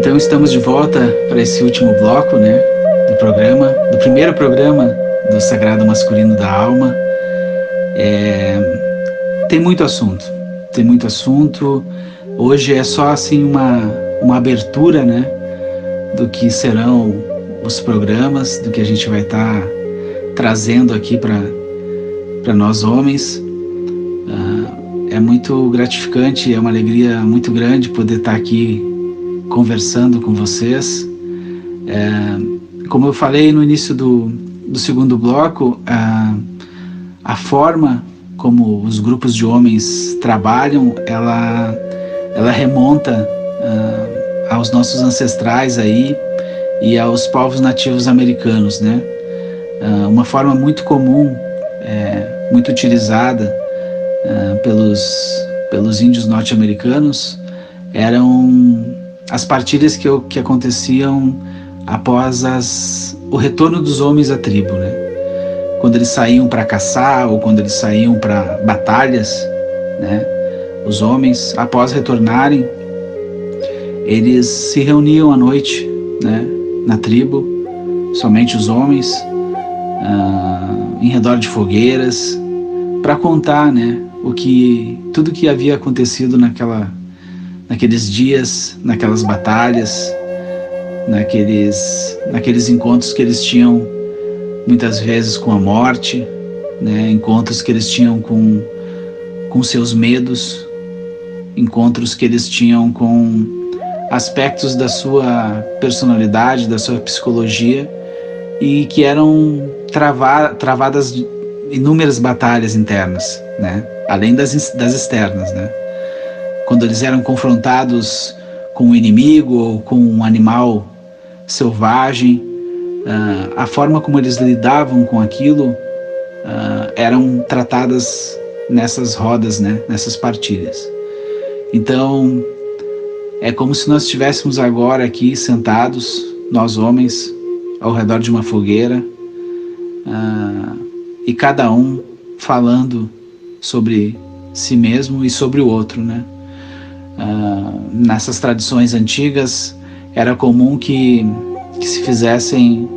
Então estamos de volta para esse último bloco, né, do primeiro programa do Sagrado Masculino da Alma. Tem muito assunto. Hoje é só assim uma abertura, né, do que serão os programas, do que a gente vai estar trazendo aqui para nós homens. É muito gratificante, é uma alegria muito grande poder estar aqui conversando com vocês. Como eu falei no início do segundo bloco, a forma como os grupos de homens trabalham, ela remonta aos nossos ancestrais aí e aos povos nativos americanos, né? Uma forma muito comum, muito utilizada pelos índios norte-americanos eram as partilhas que aconteciam após o retorno dos homens à tribo, né? Quando eles saíam para caçar ou quando eles saíam para batalhas, né? Os homens, após retornarem, eles se reuniam à noite, né? Na tribo, somente os homens, em redor de fogueiras, para contar, né? Tudo que havia acontecido naqueles dias, naquelas batalhas, naqueles encontros que eles tinham muitas vezes com a morte, né? Encontros que eles tinham com seus medos, encontros que eles tinham com aspectos da sua personalidade, da sua psicologia, e que eram travadas inúmeras batalhas internas, né? Além das externas, né? Quando eles eram confrontados com um inimigo ou com um animal selvagem, a forma como eles lidavam com aquilo eram tratadas nessas rodas, né? Nessas partilhas. Então, é como se nós estivéssemos agora aqui sentados, nós homens, ao redor de uma fogueira, e cada um falando sobre si mesmo e sobre o outro, né? Nessas tradições antigas era comum que se fizessem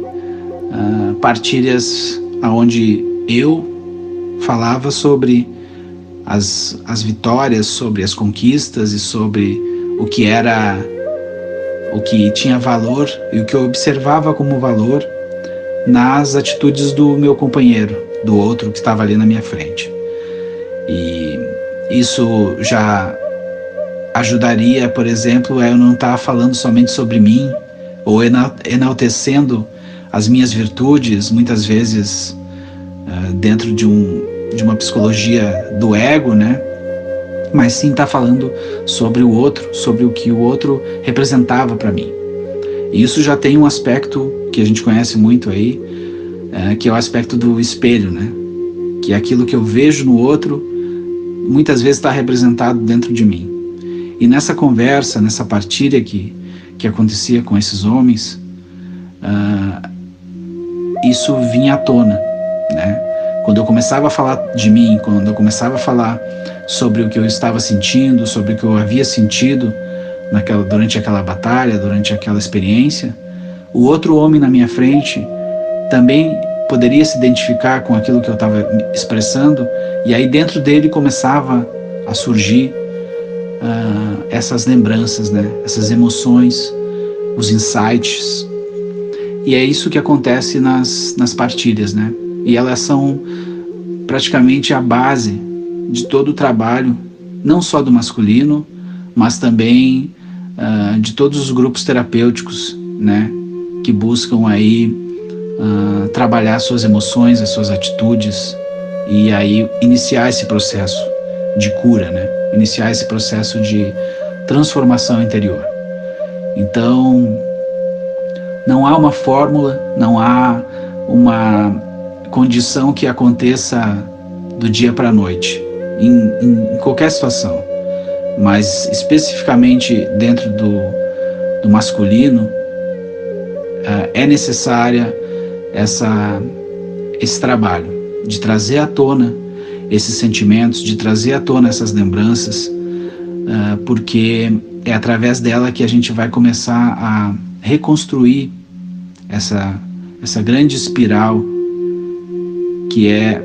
partilhas onde eu falava sobre as vitórias, sobre as conquistas e sobre o que tinha valor e o que eu observava como valor nas atitudes do meu companheiro, do outro que estava ali na minha frente. E isso já ajudaria, por exemplo, eu não estar falando somente sobre mim ou enaltecendo as minhas virtudes, muitas vezes dentro de uma psicologia do ego, né? Mas sim estar falando sobre o outro, sobre o que o outro representava para mim. E isso já tem um aspecto que a gente conhece muito aí, que é o aspecto do espelho, né? Que é aquilo que eu vejo no outro, muitas vezes está representado dentro de mim. E nessa conversa, nessa partilha que acontecia com esses homens, isso vinha à tona, né? Quando eu começava a falar de mim, quando eu começava a falar sobre o que eu estava sentindo, sobre o que eu havia sentido durante aquela batalha, durante aquela experiência, o outro homem na minha frente também poderia se identificar com aquilo que eu estava expressando, e aí dentro dele começava a surgir essas lembranças, né? Essas emoções, os insights. E é isso que acontece nas partilhas, né? E elas são praticamente a base de todo o trabalho, não só do masculino, mas também de todos os grupos terapêuticos, né? Que buscam aí trabalhar suas emoções, as suas atitudes e aí iniciar esse processo de cura, né? Iniciar esse processo de transformação interior. Então, não há uma fórmula, não há uma condição que aconteça do dia para a noite, em qualquer situação, mas especificamente dentro do masculino, é necessária esse trabalho de trazer à tona esses sentimentos, de trazer à tona essas lembranças, porque é através dela que a gente vai começar a reconstruir essa grande espiral que é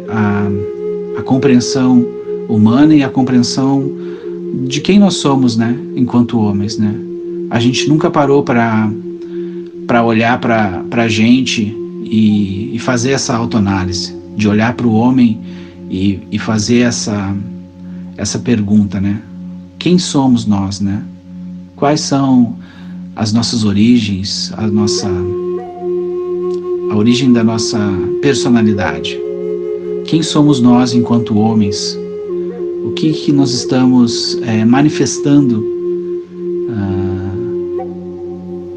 a compreensão humana e a compreensão de quem nós somos, né, enquanto homens, né? A gente nunca parou para olhar para a gente e fazer essa autoanálise, de olhar para o homem e fazer essa pergunta, né? Quem somos nós, né? Quais são as nossas origens, a origem da nossa personalidade? Quem somos nós enquanto homens? O que nós estamos manifestando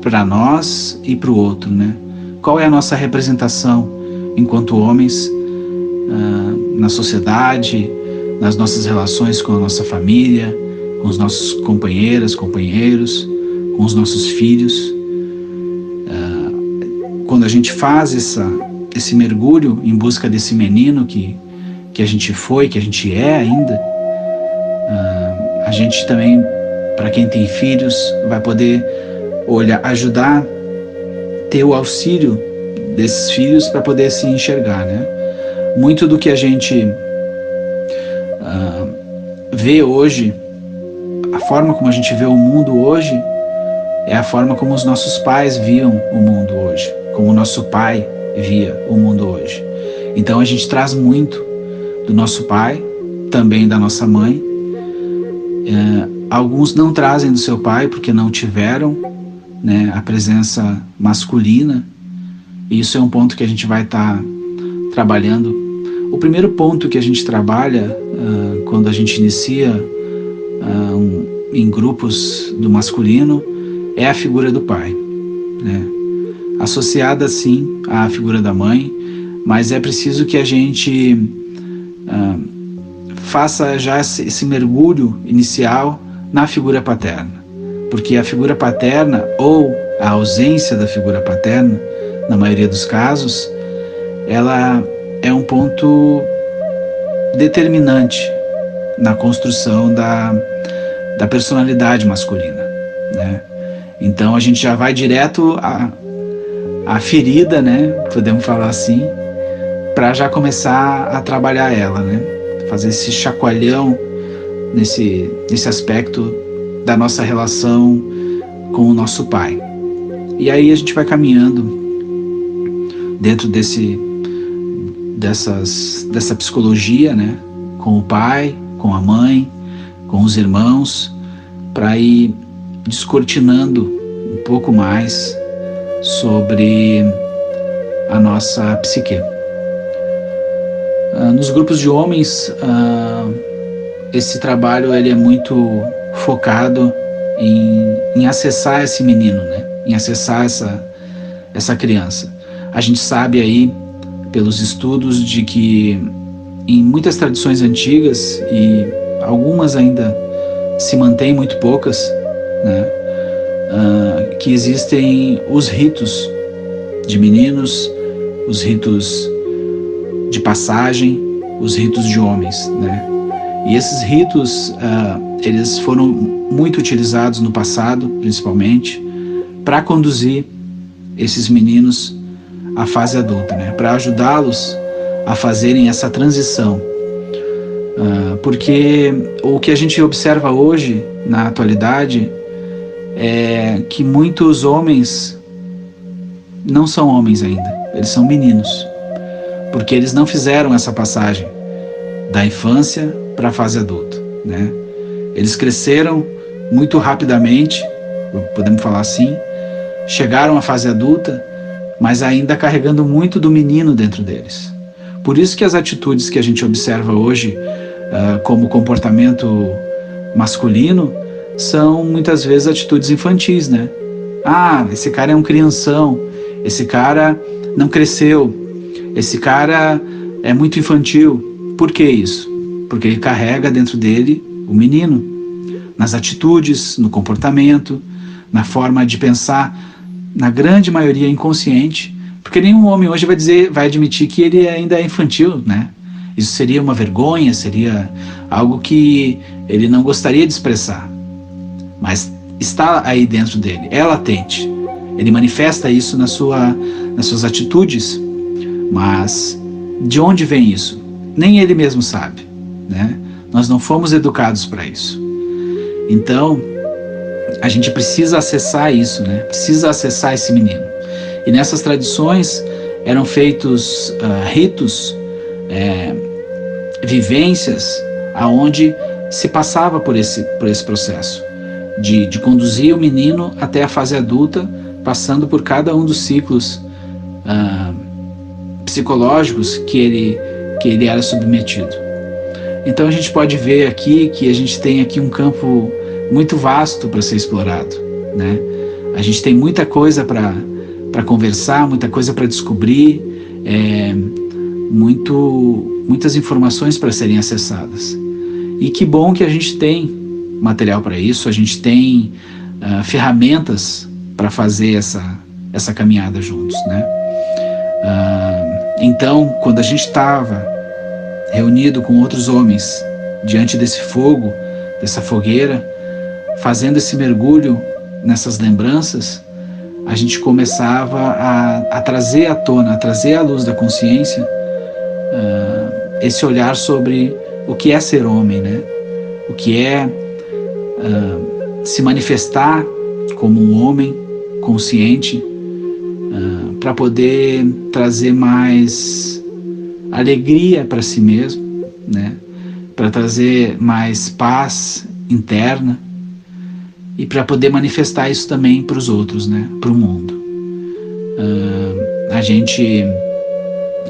para nós e para o outro, né? Qual é a nossa representação enquanto homens na sociedade, nas nossas relações com a nossa família, com os nossos companheiras, companheiros, com os nossos filhos? Quando a gente faz esse mergulho em busca desse menino que a gente foi, que a gente é ainda, a gente também, para quem tem filhos, vai poder ajudar, ter o auxílio desses filhos para poder se enxergar, né? Muito do que a gente vê hoje, a forma como a gente vê o mundo hoje, é a forma como os nossos pais viam o mundo hoje, como o nosso pai via o mundo hoje. Então a gente traz muito do nosso pai, também da nossa mãe. Alguns não trazem do seu pai porque não tiveram, né, a presença masculina. E isso é um ponto que a gente vai estar trabalhando. O primeiro ponto que a gente trabalha quando a gente inicia em grupos do masculino é a figura do pai, né? Associada sim à figura da mãe, mas é preciso que a gente faça já esse mergulho inicial na figura paterna, porque a figura paterna, ou a ausência da figura paterna, na maioria dos casos, ela é um ponto determinante na construção da personalidade masculina, né? Então a gente já vai direto à ferida, né? Podemos falar assim, para já começar a trabalhar ela, né? Fazer esse chacoalhão nesse aspecto da nossa relação com o nosso pai. E aí a gente vai caminhando dentro dessa psicologia, né? Com o pai, com a mãe, com os irmãos, para ir descortinando um pouco mais sobre a nossa psique. Nos grupos de homens, esse trabalho ele é muito focado em acessar esse menino, né? Em acessar essa criança. A gente sabe aí, pelos estudos, de que em muitas tradições antigas, e algumas ainda se mantêm, muito poucas, né? Que existem os ritos de meninos, os ritos de passagem, os ritos de homens, né? E esses ritos, eles foram muito utilizados no passado, principalmente, para conduzir esses meninos à fase adulta, né? Para ajudá-los a fazerem essa transição. Porque o que a gente observa hoje, na atualidade, é que muitos homens não são homens ainda, eles são meninos, porque eles não fizeram essa passagem da infância para a fase adulta, né? Eles cresceram muito rapidamente, podemos falar assim, chegaram à fase adulta, mas ainda carregando muito do menino dentro deles. Por isso que as atitudes que a gente observa hoje como comportamento masculino são muitas vezes atitudes infantis, né? Esse cara é um crianção, esse cara não cresceu, esse cara é muito infantil. Por que isso? Porque ele carrega dentro dele o menino, nas atitudes, no comportamento, na forma de pensar, na grande maioria inconsciente, porque nenhum homem hoje vai admitir que ele ainda é infantil, né? Isso seria uma vergonha, seria algo que ele não gostaria de expressar. Mas está aí dentro dele, é latente. Ele manifesta isso nas suas atitudes, mas de onde vem isso? Nem ele mesmo sabe, né? Nós não fomos educados para isso. Então, a gente precisa acessar isso, né? Precisa acessar esse menino. E nessas tradições eram feitos ritos, vivências, aonde se passava por esse processo de conduzir o menino até a fase adulta, passando por cada um dos ciclos psicológicos que ele era submetido. Então a gente pode ver aqui que a gente tem aqui um campo muito vasto para ser explorado, né? A gente tem muita coisa para conversar, muita coisa para descobrir, muitas informações para serem acessadas. E que bom que a gente tem material para isso, a gente tem ferramentas para fazer essa caminhada juntos, né? Então, quando a gente estava reunido com outros homens diante desse fogo, dessa fogueira, fazendo esse mergulho nessas lembranças, a gente começava a trazer à tona, a trazer à luz da consciência esse olhar sobre o que é ser homem, né? O que é se manifestar como um homem consciente, para poder trazer mais alegria para si mesmo, né? Para trazer mais paz interna e para poder manifestar isso também para os outros, né? Para o mundo. A gente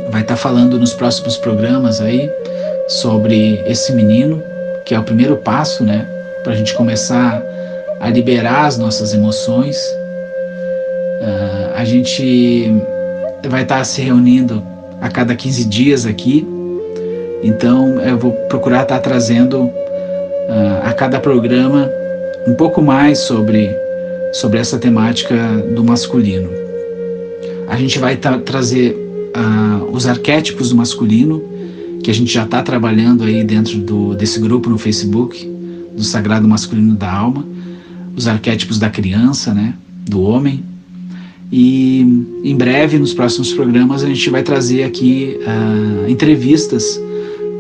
vai estar falando nos próximos programas aí sobre esse menino, que é o primeiro passo, né? Para a gente começar a liberar as nossas emoções. A gente vai estar se reunindo a cada 15 dias aqui, então eu vou procurar estar trazendo a cada programa um pouco mais sobre essa temática do masculino. A gente vai trazer os arquétipos do masculino, que a gente já está trabalhando aí dentro desse grupo no Facebook, do Sagrado Masculino da Alma, os arquétipos da criança, né, do homem. E em breve, nos próximos programas, a gente vai trazer aqui entrevistas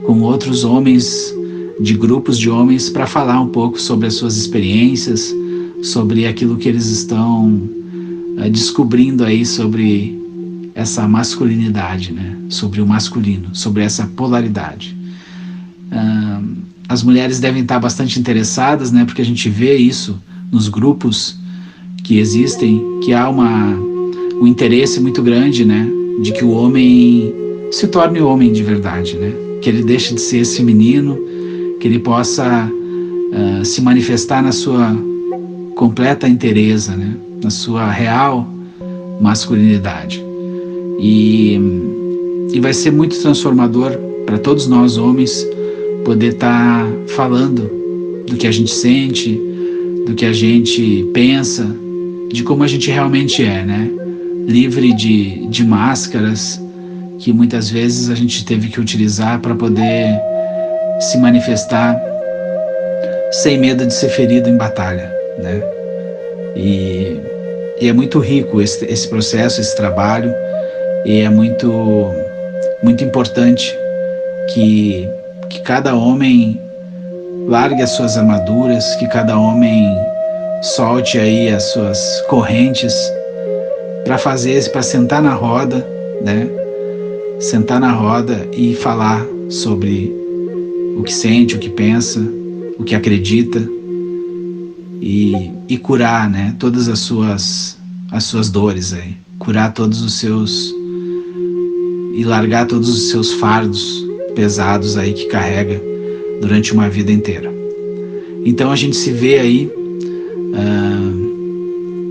com outros homens, de grupos de homens, para falar um pouco sobre as suas experiências, sobre aquilo que eles estão descobrindo aí sobre essa masculinidade, né? Sobre o masculino, sobre essa polaridade. As mulheres devem estar bastante interessadas, né? Porque a gente vê isso nos grupos que existem, que há um interesse muito grande, né? De que o homem se torne homem de verdade, né? Que ele deixe de ser esse menino, que ele possa se manifestar na sua completa inteireza, né? Na sua real masculinidade. E vai ser muito transformador para todos nós homens poder estar falando do que a gente sente, do que a gente pensa, de como a gente realmente é, né? Livre de máscaras que muitas vezes a gente teve que utilizar para poder se manifestar sem medo de ser ferido em batalha, né? E é muito rico esse processo, esse trabalho, e é muito importante que cada homem largue as suas armaduras, que cada homem solte aí as suas correntes para sentar na roda, né? Sentar na roda e falar sobre o que sente, o que pensa, o que acredita e curar, né? Todas as suas dores aí, curar todos os seus e largar todos os seus fardos pesados aí que carrega durante uma vida inteira. Então a gente se vê aí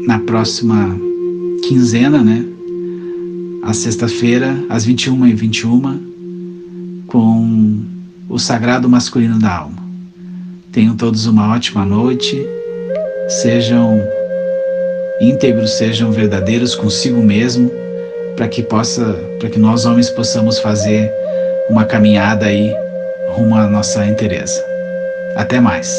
na próxima quinzena, né? A sexta-feira, às 21h21, com o Sagrado Masculino da Alma. Tenham todos uma ótima noite, sejam íntegros, sejam verdadeiros consigo mesmo, para que nós homens possamos fazer uma caminhada aí rumo à nossa inteireza. Até mais.